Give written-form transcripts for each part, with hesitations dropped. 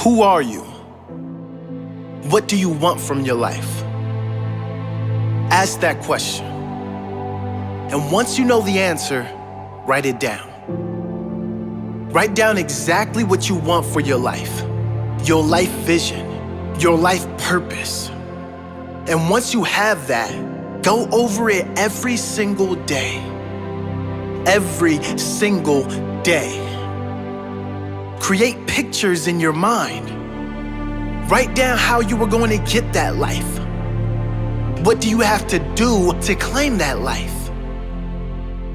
Who are you? What do you want from your life? Ask that question. And once you know the answer, write it down. Write down exactly what you want for your life vision, your life purpose. And once you have that, go over it every single day. Every single day. Create pictures in your mind. Write down how you are going to get that life. What do you have to do to claim that life?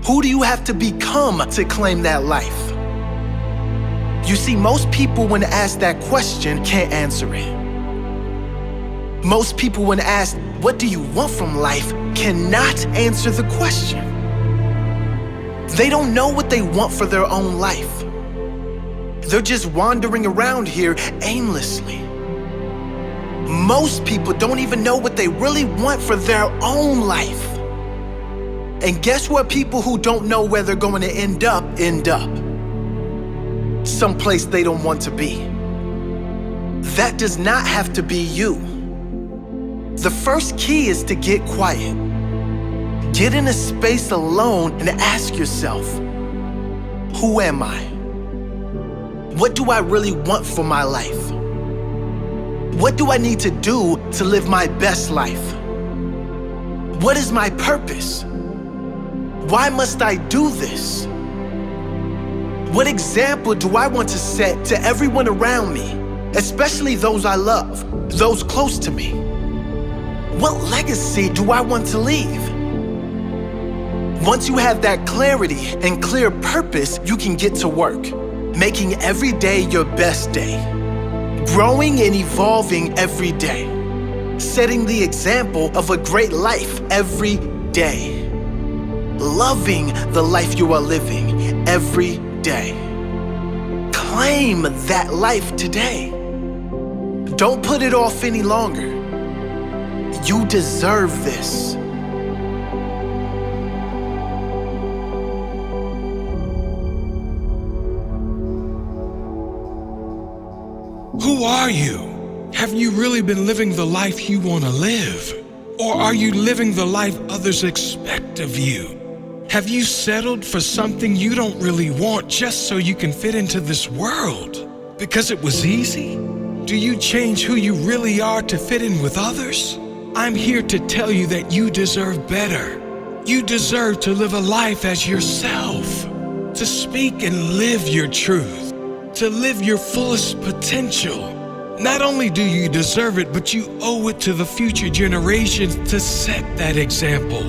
Who do you have to become to claim that life? You see, most people when asked that question can't answer it. Most people when asked, what do you want from life, cannot answer the question. They don't know what they want for their own life. They're just wandering around here aimlessly. Most people don't even know what they really want for their own life. And guess what? People who don't know where they're going to end up. Someplace they don't want to be. That does not have to be you. The first key is to get quiet. Get in a space alone and ask yourself, who am I? What do I really want for my life? What do I need to do to live my best life? What is my purpose? Why must I do this? What example do I want to set to everyone around me, especially those I love, those close to me? What legacy do I want to leave? Once you have that clarity and clear purpose, you can get to work, making every day your best day, growing and evolving every day, setting the example of a great life every day, loving the life you are living every day. Claim that life today. Don't put it off any longer. You deserve this. Who are you? Have you really been living the life you want to live? Or are you living the life others expect of you? Have you settled for something you don't really want just so you can fit into this world? Because it was easy? Do you change who you really are to fit in with others? I'm here to tell you that you deserve better. You deserve to live a life as yourself, to speak and live your truth, to live your fullest potential. Not only do you deserve it, but you owe it to the future generations to set that example.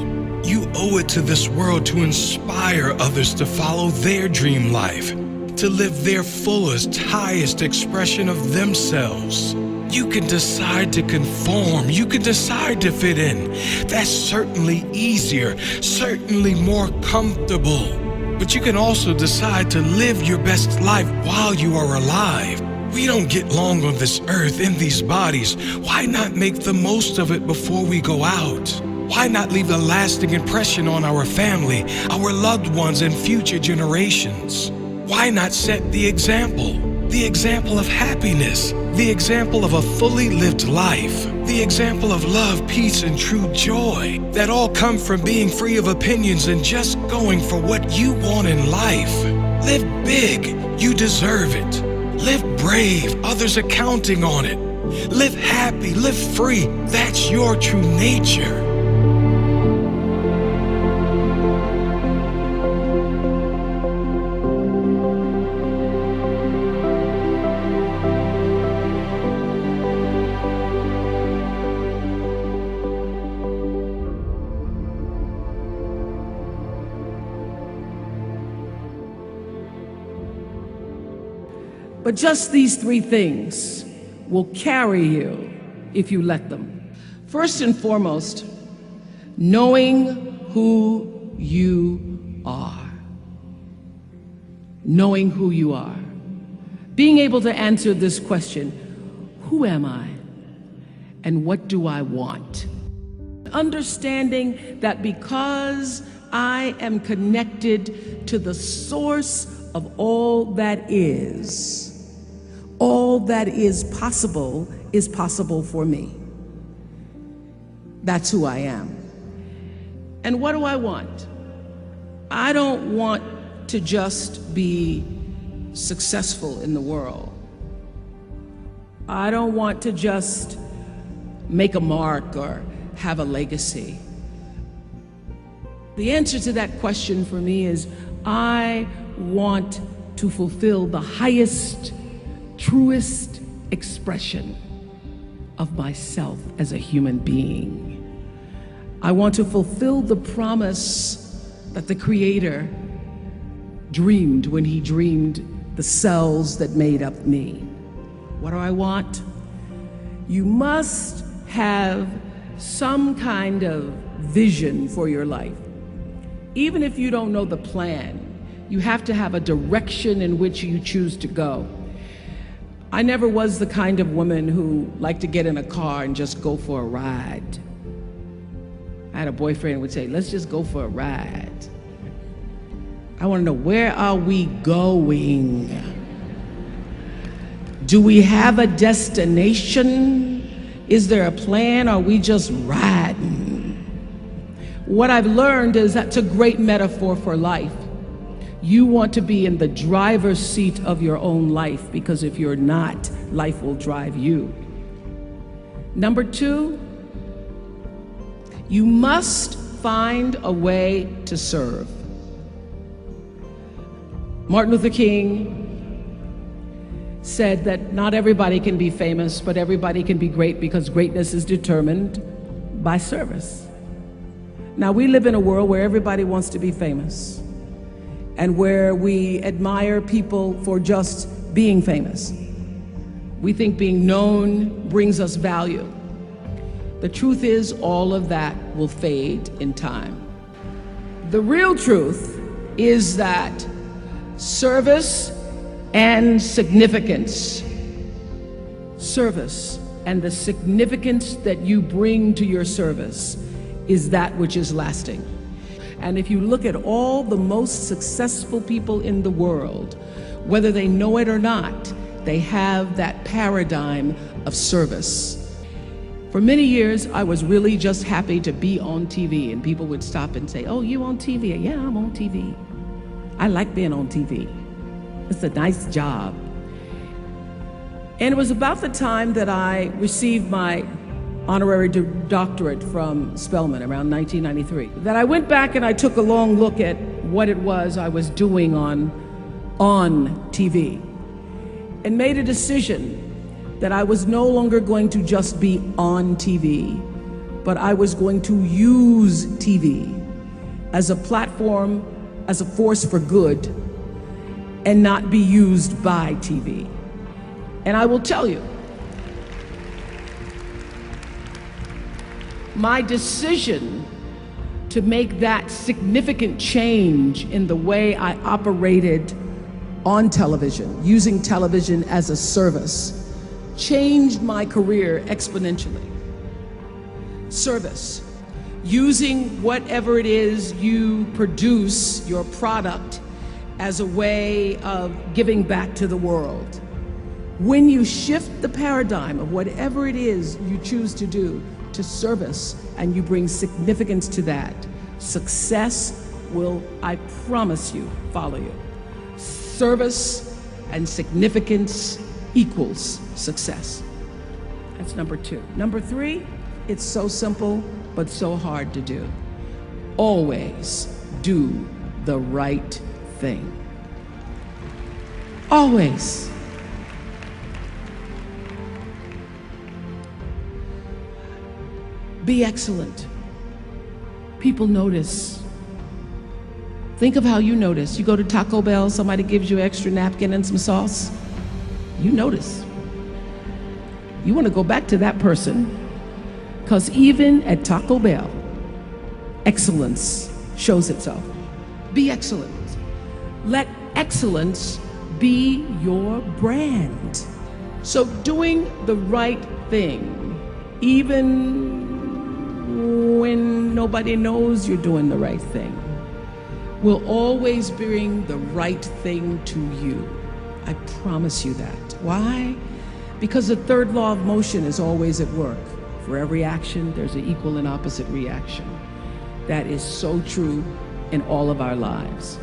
You owe it to this world to inspire others to follow their dream life, to live their fullest, highest expression of themselves. You can decide to conform. You can decide to fit in. That's certainly easier, certainly more comfortable. But you can also decide to live your best life while you are alive. We don't get long on this earth in these bodies. Why not make the most of it before we go out? Why not leave a lasting impression on our family, our loved ones, and future generations? Why not set the example of happiness, the example of a fully lived life, the example of love, peace, and true joy that all come from being free of opinions and just going for what you want in life? Live big, you deserve it. Live brave, others are counting on it. Live happy, live free, that's your true nature. But just these three things will carry you if you let them. First and foremost, knowing who you are. Knowing who you are. Being able to answer this question, who am I and what do I want? Understanding that because I am connected to the source of all that is, All that is possible for me. That's who I am. And what do I want? I don't want to just be successful in the world. I don't want to just make a mark or have a legacy. The answer to that question for me is I want to fulfill the highest, truest expression of myself as a human being. I want to fulfill the promise that the Creator dreamed when He dreamed the cells that made up me. What do I want? You must have some kind of vision for your life. Even if you don't know the plan, you have to have a direction in which you choose to go. I never was the kind of woman who liked to get in a car and just go for a ride. I had a boyfriend who would say, let's just go for a ride. I want to know, where are we going? Do we have a destination? Is there a plan? Or are we just riding? What I've learned is that's a great metaphor for life. You want to be in the driver's seat of your own life, because if you're not, life will drive you. Number two, you must find a way to serve. Martin Luther King said that not everybody can be famous, but everybody can be great, because greatness is determined by service. Now, we live in a world where everybody wants to be famous, and where we admire people for just being famous. We think being known brings us value. The truth is, all of that will fade in time. The real truth is that service and significance, service and the significance that you bring to your service is that which is lasting. And if you look at all the most successful people in the world, whether they know it or not, they have that paradigm of service. For many years, I was really just happy to be on TV, and people would stop and say, oh, you on TV? Yeah, I'm on TV. I like being on TV. It's a nice job. And it was about the time that I received my honorary doctorate from Spelman around 1993, that I went back and I took a long look at what it was I was doing on TV, and made a decision that I was no longer going to just be on TV, but I was going to use TV as a platform, as a force for good, and not be used by TV. And I will tell you, my decision to make that significant change in the way I operated on television, using television as a service, changed my career exponentially. Service, using whatever it is you produce, your product, as a way of giving back to the world. When you shift the paradigm of whatever it is you choose to do to service, and you bring significance to that, success will, I promise you, follow you. Service and significance equals success. That's number two. Number three, it's so simple, but so hard to do. Always do the right thing. Always. Be excellent. People notice. Think of how you notice. You go to Taco Bell, somebody gives you an extra napkin and some sauce. You notice. You want to go back to that person, because even at Taco Bell, excellence shows itself. Be excellent. Let excellence be your brand. So doing the right thing, even when nobody knows you're doing the right thing, will always bring the right thing to you. I promise you that. Why? Because the third law of motion is always at work. For every action, there's an equal and opposite reaction. That is so true in all of our lives.